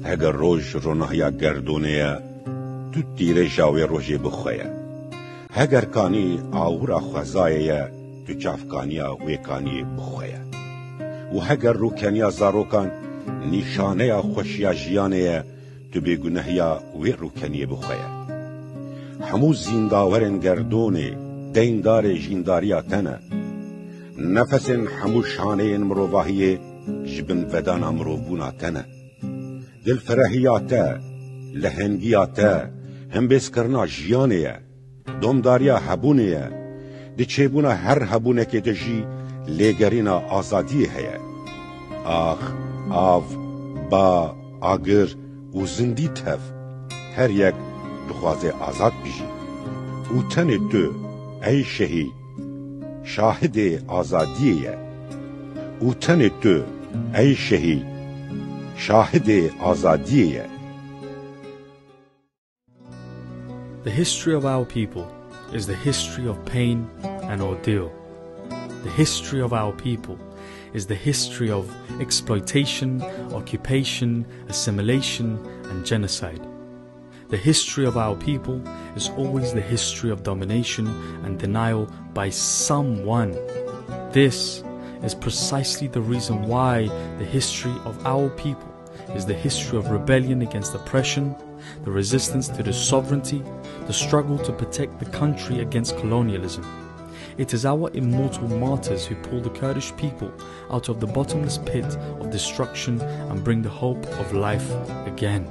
هگر روش رونهیا گردونه تو تیره جاوی روژی بخواه هگر کانی آورا خوزایه تو چافکانیا ویکانی بخواه و هگر روکنیا زاروکان نشانه خوشیا جیانه تو بگنهیا وی روکنی بخواه همو زینداورن گردونه دیندار جینداریا تنه نفس همو شانه مروواهی جبن ودان مروبونا تنه دل فرحیاته لهنگیاته هم بسکرنا جیانه دومداریا هبونه دی چیبونا هر هبونه که دجی لگرینا آزادی هیا آخ آو با آگر و زندی تف هر یک بخوازه آزاد بیجی و تن تو ای شهید شاهد آزادیه و تن تو ای شهید شاهد آزادیه. The history of our people is the history of pain and ordeal. The history of our people is the history of exploitation, occupation, assimilation, and genocide. The history of our people is always the history of domination and denial by someone. This is precisely the reason why the history of our people is the history of rebellion against oppression, the resistance to the sovereignty, the struggle to protect the country against colonialism. It is our immortal martyrs who pull the Kurdish people out of the bottomless pit of destruction and bring the hope of life again.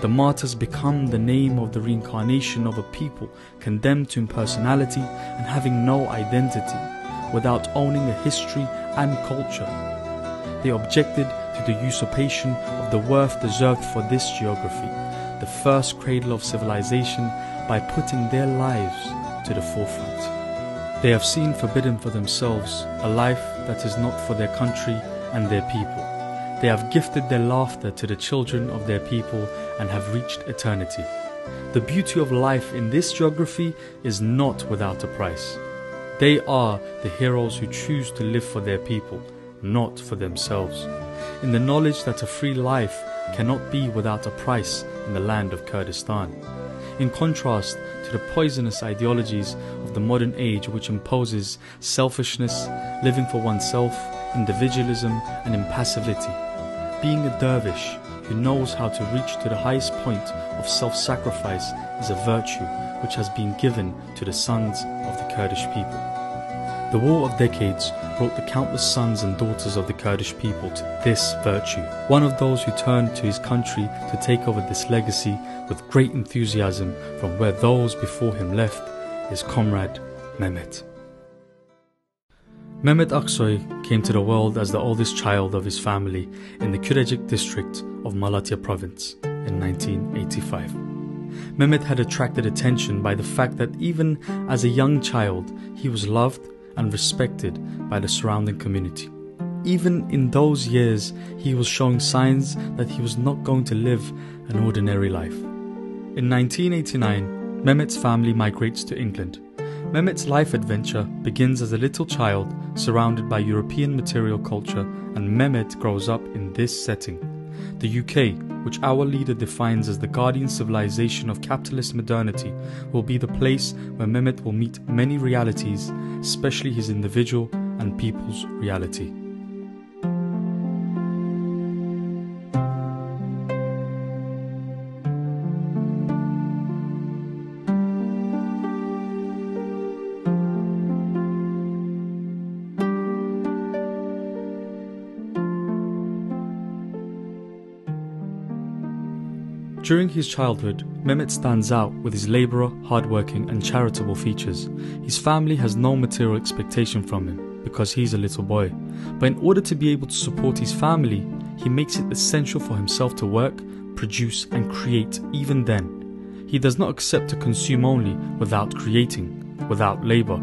The martyrs become the name of the reincarnation of a people condemned to impersonality and having no identity, without owning a history and culture. They objected to the usurpation of the worth deserved for this geography, the first cradle of civilization, by putting their lives to the forefront. They have seen forbidden for themselves a life that is not for their country and their people. They have gifted their laughter to the children of their people and have reached eternity. The beauty of life in this geography is not without a price. They are the heroes who choose to live for their people, not for themselves, in the knowledge that a free life cannot be without a price in the land of Kurdistan. In contrast to the poisonous ideologies of the modern age which imposes selfishness, living for oneself, individualism and impassivity, being a dervish who knows how to reach to the highest point of self-sacrifice is a virtue which has been given to the sons of the Kurdish people. The war of decades brought the countless sons and daughters of the Kurdish people to this virtue. One of those who turned to his country to take over this legacy with great enthusiasm from where those before him left is comrade Mehmet. Mehmet Aksoy came to the world as the oldest child of his family in the Kurdish district of Malatya province in 1985. Mehmet had attracted attention by the fact that even as a young child he was loved and respected by the surrounding community. Even in those years, he was showing signs that he was not going to live an ordinary life. In 1989, Mehmet's family migrates to England. Mehmet's life adventure begins as a little child surrounded by European material culture, and Mehmet grows up in this setting. The UK, which our leader defines as the guardian civilization of capitalist modernity, will be the place where Mehmet will meet many realities, especially his individual and people's reality. During his childhood, Mehmet stands out with his labourer, hardworking and charitable features. His family has no material expectation from him because he's a little boy. But in order to be able to support his family, he makes it essential for himself to work, produce and create even then. He does not accept to consume only without creating, without labour.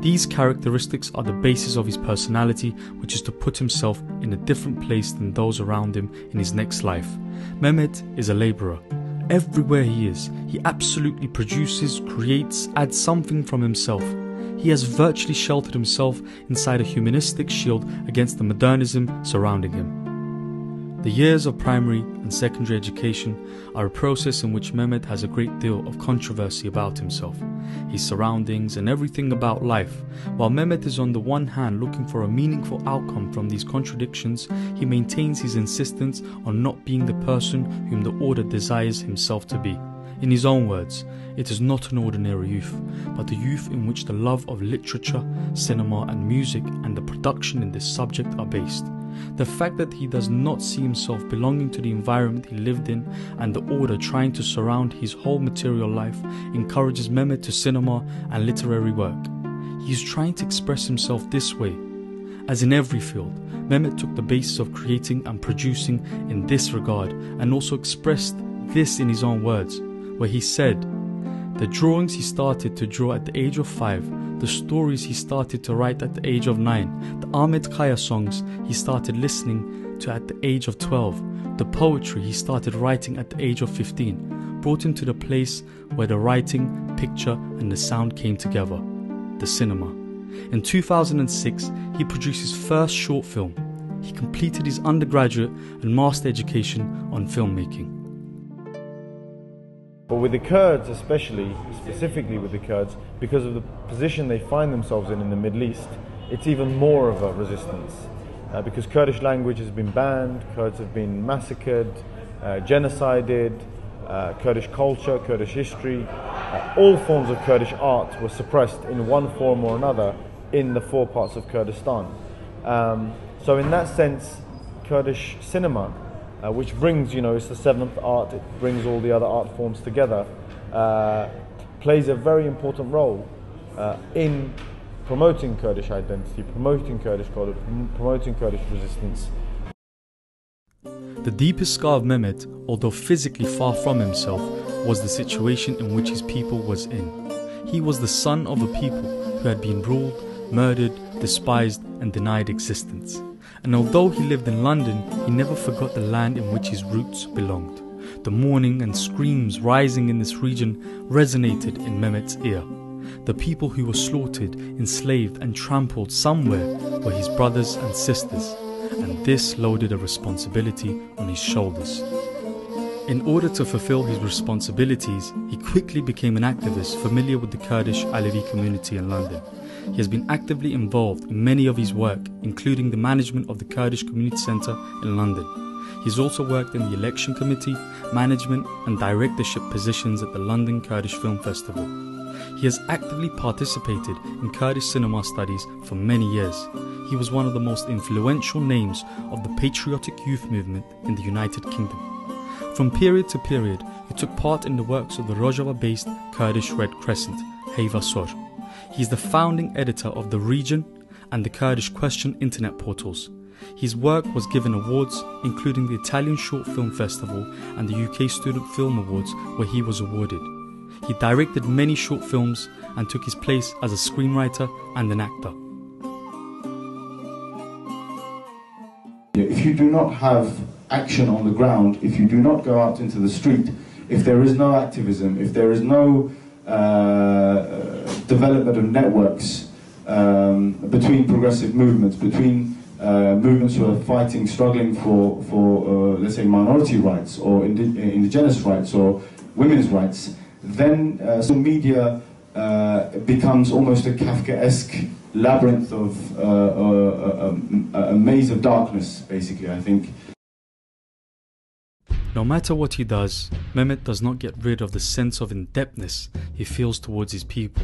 These characteristics are the basis of his personality, which is to put himself in a different place than those around him in his next life. Mehmet is a labourer. Everywhere he is, he absolutely produces, creates, adds something from himself. He has virtually sheltered himself inside a humanistic shield against the modernism surrounding him. The years of primary and secondary education are a process in which Mehmet has a great deal of controversy about himself, his surroundings and everything about life. While Mehmet is on the one hand looking for a meaningful outcome from these contradictions, he maintains his insistence on not being the person whom the order desires himself to be. In his own words, it is not an ordinary youth, but a youth in which the love of literature, cinema and music and the production in this subject are based. The fact that he does not see himself belonging to the environment he lived in and the order trying to surround his whole material life encourages Mehmet to cinema and literary work. He is trying to express himself this way. As in every field, Mehmet took the basis of creating and producing in this regard and also expressed this in his own words, where he said, "The drawings he started to draw at the age of 5, the stories he started to write at the age of 9, the Ahmet Kaya songs he started listening to at the age of 12, the poetry he started writing at the age of 15, brought him to the place where the writing, picture and the sound came together, the cinema." In 2006, he produced his first short film. He completed his undergraduate and master education on filmmaking. But with the Kurds especially, specifically with the Kurds, because of the position they find themselves in the Middle East, it's even more of a resistance. Because Kurdish language has been banned, Kurds have been massacred, genocided, Kurdish culture, Kurdish history, all forms of Kurdish art were suppressed in one form or another in the 4 parts of Kurdistan. So in that sense, Kurdish cinema, which brings, it's the 7th art, it brings all the other art forms together, plays a very important role in promoting Kurdish identity, promoting Kurdish culture, promoting Kurdish resistance. The deepest scar of Mehmet, although physically far from himself, was the situation in which his people was in. He was the son of a people who had been ruled, murdered, despised and denied existence. And although he lived in London, he never forgot the land in which his roots belonged. The mourning and screams rising in this region resonated in Mehmet's ear. The people who were slaughtered, enslaved and trampled somewhere were his brothers and sisters, and this loaded a responsibility on his shoulders. In order to fulfill his responsibilities, he quickly became an activist familiar with the Kurdish Alevi community in London. He has been actively involved in many of his work, including the management of the Kurdish Community Centre in London. He has also worked in the election committee, management and directorship positions at the London Kurdish Film Festival. He has actively participated in Kurdish cinema studies for many years. He was one of the most influential names of the patriotic youth movement in the United Kingdom. From period to period, he took part in the works of the Rojava-based Kurdish Red Crescent, Heyva Sor. He is the founding editor of The Region and the Kurdish Question internet portals. His work was given awards, including the Italian Short Film Festival and the UK Student Film Awards, where he was awarded. He directed many short films and took his place as a screenwriter and an actor. If you do not have action on the ground, if you do not go out into the street, if there is no activism, if there is no development of networks between progressive movements, between movements who are fighting, struggling for let's say, minority rights or indigenous rights or women's rights, then social media becomes almost a Kafkaesque labyrinth of a maze of darkness, basically, I think. No matter what he does, Mehmet does not get rid of the sense of indebtedness he feels towards his people.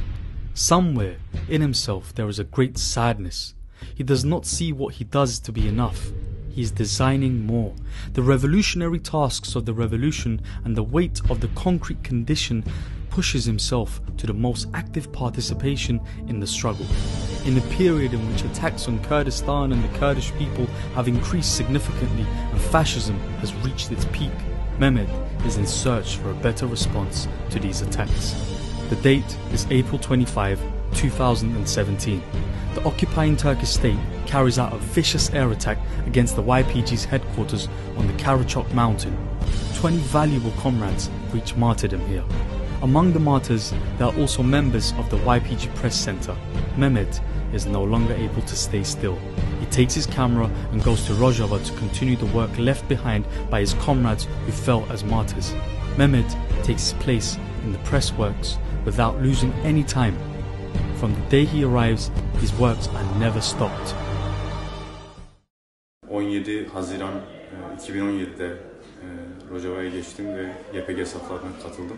Somewhere in himself there is a great sadness. He does not see what he does to be enough. He is designing more. The revolutionary tasks of the revolution and the weight of the concrete condition pushes himself to the most active participation in the struggle. In a period in which attacks on Kurdistan and the Kurdish people have increased significantly and fascism has reached its peak, Mehmet is in search for a better response to these attacks. The date is April 25, 2017. The occupying Turkish state carries out a vicious air attack against the YPG's headquarters on the Karachok mountain. 20 valuable comrades reach martyrdom here. Among the martyrs, there are also members of the YPG press center. Mehmet is no longer able to stay still. He takes his camera and goes to Rojava to continue the work left behind by his comrades who fell as martyrs. Mehmet takes his place in the press works without losing any time. From the day he arrives, his works are never stopped. 17 Haziran 2017'de Rojava'ya geçtim ve YPG saflarına katıldım.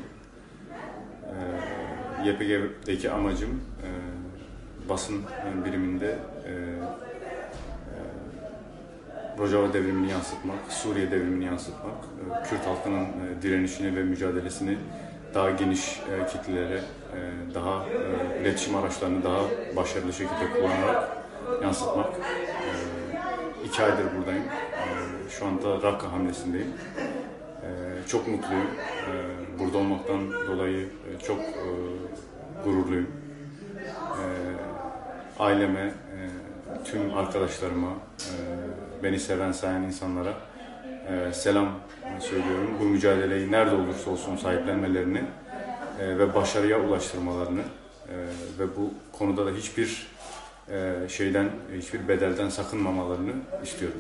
YPG'deki amacım basın biriminde Rojava devrimini yansıtmak, Suriye devrimini yansıtmak, Kürt halkının direnişini ve mücadelesini daha geniş kitlelere, daha iletişim araçlarını daha başarılı şekilde kullanarak yansıtmak. 2 aydır buradayım. Şu anda Raqqa hamlesindeyim. Çok mutluyum. Burada olmaktan dolayı çok gururluyum. Aileme, tüm arkadaşlarıma, beni seven, sayan insanlara selam söylüyorum. Bu mücadeleyi nerede olursa olsun sahiplenmelerini ve başarıya ulaştırmalarını ve bu konuda da hiçbir bedelden sakınmamalarını istiyorum.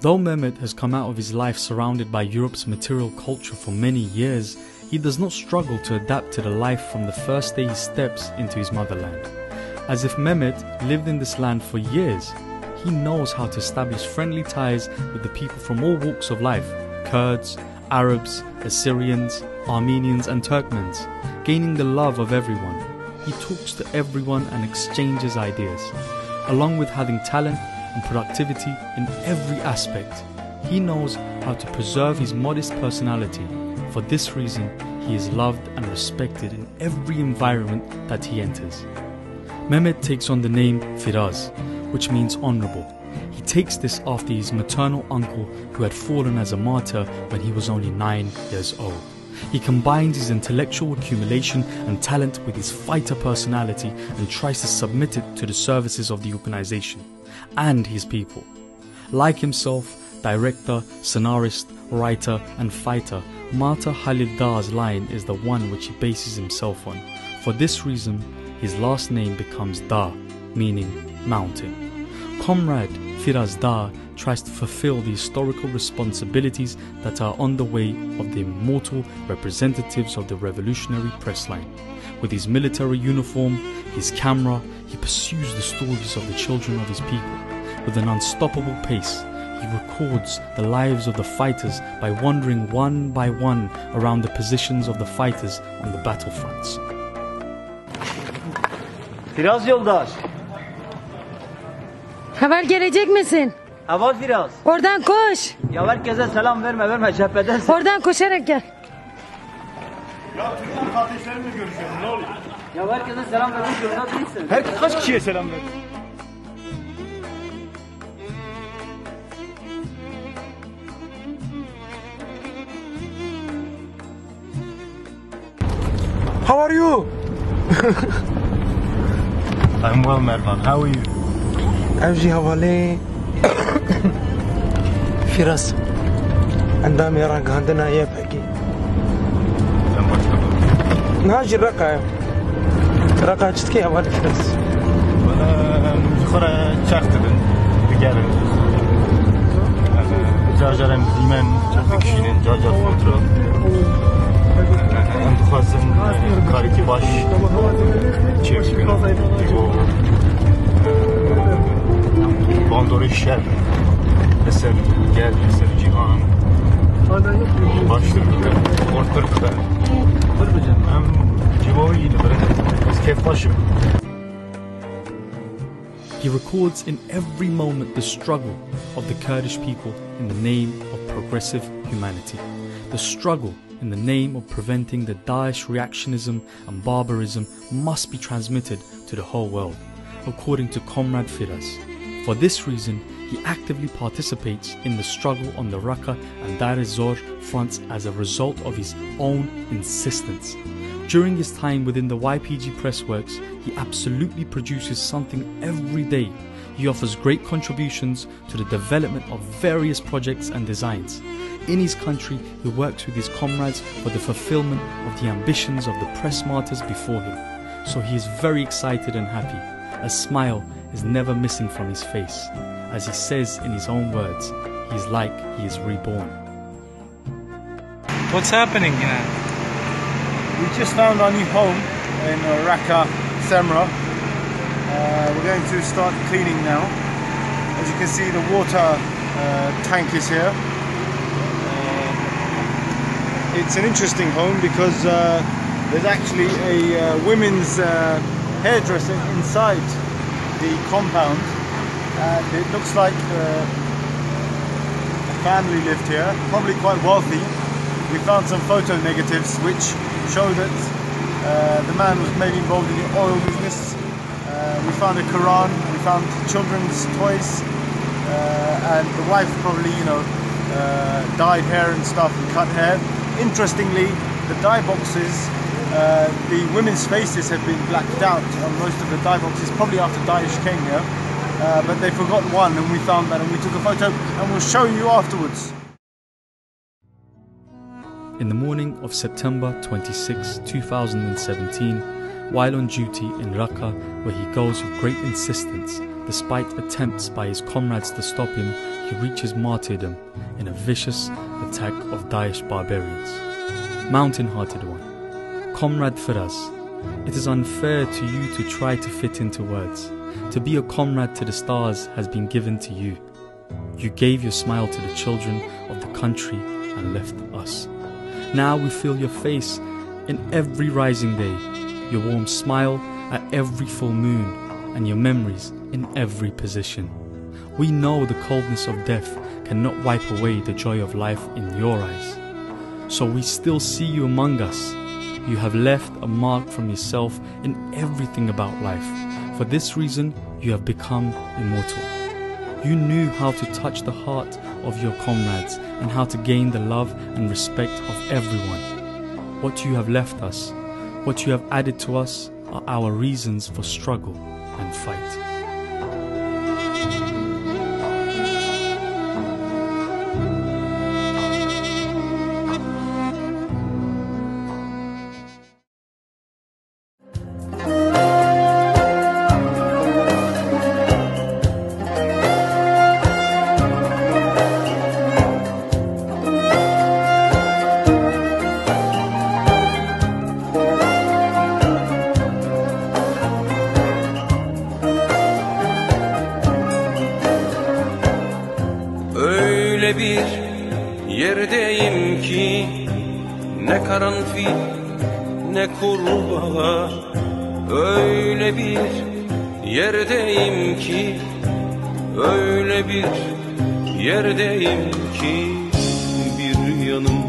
Though Mehmet has come out of his life surrounded by Europe's material culture for many years, he does not struggle to adapt to the life from the first day he steps into his motherland. As if Mehmet lived in this land for years, he knows how to establish friendly ties with the people from all walks of life: Kurds, Arabs, Assyrians, Armenians and Turkmens, gaining the love of everyone. He talks to everyone and exchanges ideas. Along with having talent and productivity in every aspect, he knows how to preserve his modest personality. For this reason, he is loved and respected in every environment that he enters. Mehmet takes on the name Firaz, which means honorable. He takes this after his maternal uncle who had fallen as a martyr when he was only 9 years old. He combines his intellectual accumulation and talent with his fighter personality and tries to submit it to the services of the organization and his people. Like himself, director, scenarist, writer and fighter, Martyr Halil Dağ's line is the one which he bases himself on. For this reason, his last name becomes Dağ, meaning mountain. Comrade Firaz Dağ tries to fulfill the historical responsibilities that are on the way of the immortal representatives of the revolutionary press line. With his military uniform, his camera, he pursues the stories of the children of his people. With an unstoppable pace, he records the lives of the fighters by wandering one by one around the positions of the fighters on the battlefronts. Firaz yoldaş. Haber gelecek misin? Hava Firaz. Oradan koş. Ya herkese selam verme cephedensin. Oradan koşarak gel. Ya Türkmen kardeşlerimle görüşüyorum, ne oluyor? Ya herkese selam vermek zorunda değilsin. Herkes kaç kişiye selam verdi? How are you? I'm well, Mervan. How are you? أجي حوالي فراس عندما رقة عندنا يبحكي نهاجر رقة تشتكي حوالي فراس خورا çaktırın gelin. Cacarım dimen çok kişinin cacar kontrol. Antukhazın kariki baş çevkin. Bandori şer. Eser gel, eser cihan. Başlıkta, ortalıkta. Hem civarıydı biraz keyif başım. He records in every moment the struggle of the Kurdish people in the name of progressive humanity. The struggle in the name of preventing the Daesh reactionism and barbarism must be transmitted to the whole world, according to Comrade Firaz. For this reason, he actively participates in the struggle on the Raqqa and Dar ez-Zor fronts as a result of his own insistence. During his time within the YPG press works, he absolutely produces something every day. He offers great contributions to the development of various projects and designs. In his country, he works with his comrades for the fulfillment of the ambitions of the press martyrs before him. So he is very excited and happy, a smile is never missing from his face. As he says in his own words, he is like he is reborn. What's happening here? We just found our new home in Raqqa, Semra. We're going to start cleaning now. As you can see, the water tank is here. It's an interesting home because there's actually a women's hairdresser inside the compound, and it looks like a family lived here, probably quite wealthy. We found some photo negatives which show that the man was maybe involved in the oil business. We found a Quran, we found children's toys, and the wife probably, dyed hair and stuff and cut hair. Interestingly, the dye boxes, the women's faces have been blacked out on most of the dye boxes, probably after Daesh came here, but they forgot one, and we found that and we took a photo, and we'll show you afterwards. In the morning of September 26, 2017, while on duty in Raqqa, where he goes with great insistence, despite attempts by his comrades to stop him, he reaches martyrdom in a vicious attack of Daesh barbarians. Mountain-hearted one, Comrade Firaz, it is unfair to you to try to fit into words. To be a comrade to the stars has been given to you. You gave your smile to the children of the country and left us. Now we feel your face in every rising day, your warm smile at every full moon, and your memories in every position. We know the coldness of death cannot wipe away the joy of life in your eyes. So we still see you among us. You have left a mark from yourself in everything about life. For this reason, you have become immortal. You knew how to touch the heart of your comrades and how to gain the love and respect of everyone. What you have left us, what you have added to us, are our reasons for struggle and fight. Öyle bir yerdeyim ki ne karanfil ne kurbağa. Öyle bir yerdeyim ki, öyle bir yerdeyim ki, bir yanım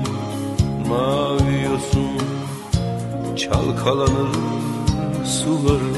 mavi yosun çalkalanır suları.